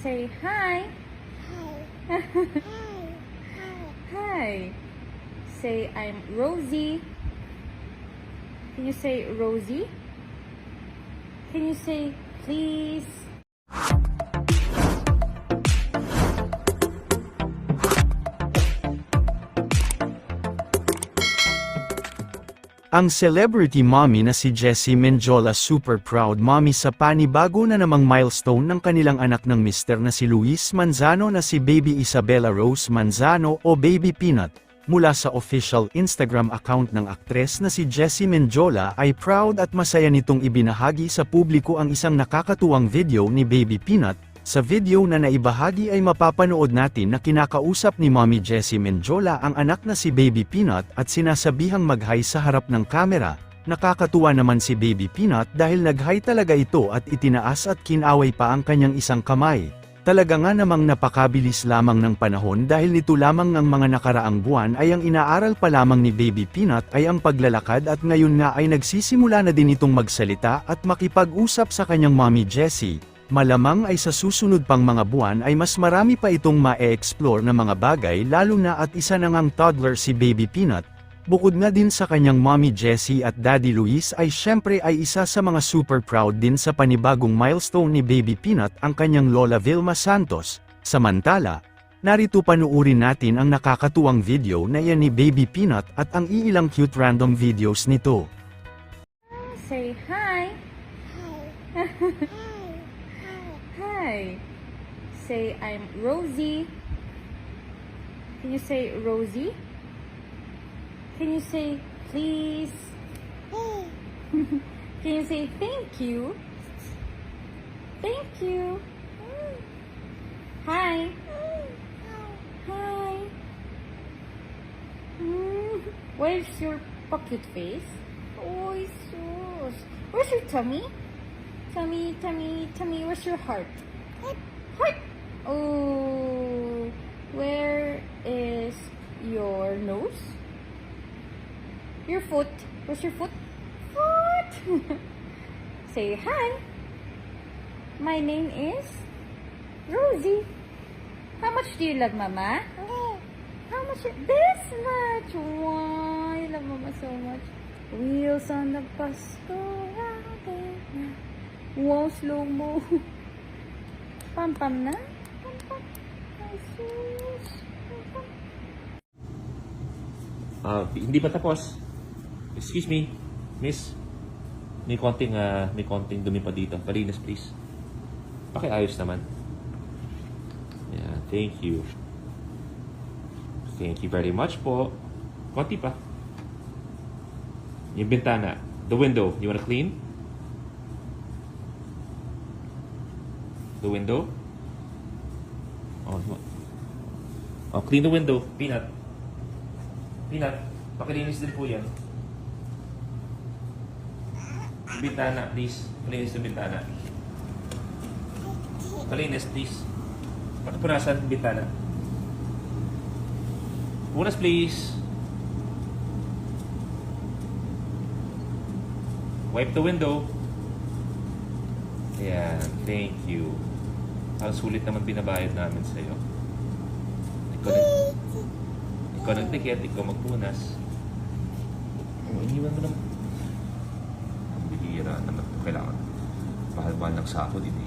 Say hi. Hi. Hi. Say I'm Rosie. Can you say Rosie? Can you say please? Ang celebrity mommy na si Jessie Menjola super proud mommy sa panibago na namang milestone ng kanilang anak ng mister na si Luis Manzano na si Baby Isabella Rose Manzano o Baby Peanut. Mula sa official Instagram account ng aktres na si Jessie Menjola ay proud at masaya nitong ibinahagi sa publiko ang isang nakakatuwang video ni Baby Peanut. Sa video na naibahagi ay mapapanood natin na kinakausap ni Mommy Jessie Menjola ang anak na si Baby Peanut at sinasabihang mag-hi sa harap ng kamera. Nakakatuwa naman si Baby Peanut dahil nag-hi talaga ito at itinaas at kinaway pa ang kanyang isang kamay. Talaga nga namang napakabilis lamang ng panahon dahil nito lamang ng mga nakaraang buwan ay ang inaaral pa lamang ni Baby Peanut ay ang paglalakad at ngayon nga ay nagsisimula na din itong magsalita at makipag-usap sa kanyang Mommy Jessie. Malamang ay sa susunod pang mga buwan ay mas marami pa itong ma-e-explore na mga bagay lalo na at isa na ngang toddler si Baby Peanut. Bukod nga din sa kanyang Mommy Jessie at Daddy Luis ay syempre ay isa sa mga super proud din sa panibagong milestone ni Baby Peanut ang kanyang Lola Vilma Santos. Samantala, narito panuurin natin ang nakakatuwang video na iyan ni Baby Peanut at ang iilang cute random videos nito. Say hi. Hi. Hi. Say I'm Rosie. Can you say Rosie? Can you say please? Can you say thank you? Thank you. Hi. Hi. Where's your pocket face? Oh, sus. Where's your tummy? Tummy, tummy, tummy. Where's your heart? Heart. Oh, where is your nose? Your foot. Where's your foot? Foot. Say hi. My name is Rosie. How much do you love Mama? How much? This much. Wow, you love Mama so much. Wheels on the bus go round and round. Wow, slow mo. Pam pam na. Pam pam. Ay, sus. Pam pam. Hindi pa tapos. Excuse me, miss. May konting dumi pa dito. Palinis, please. Pakiayos naman. Yeah, thank you. Thank you very much po. Konti pa. Yung bintana. The window. You wanna clean? The window? Oh, clean the window. Peanut. Peanut. Pakilinis din po yan. Bintana, please. Palinis yung bintana. Palinis, please. Punasan yung bintana. Punas, please. Wipe the window. Ayan, thank you. Ang sulit naman binabayad namin sa'yo. Ikaw nagtikit, ikaw magpunas. Iniwan mo naman. Ang bihira naman. Kailangan. Mahal-mahal ng sahod, hindi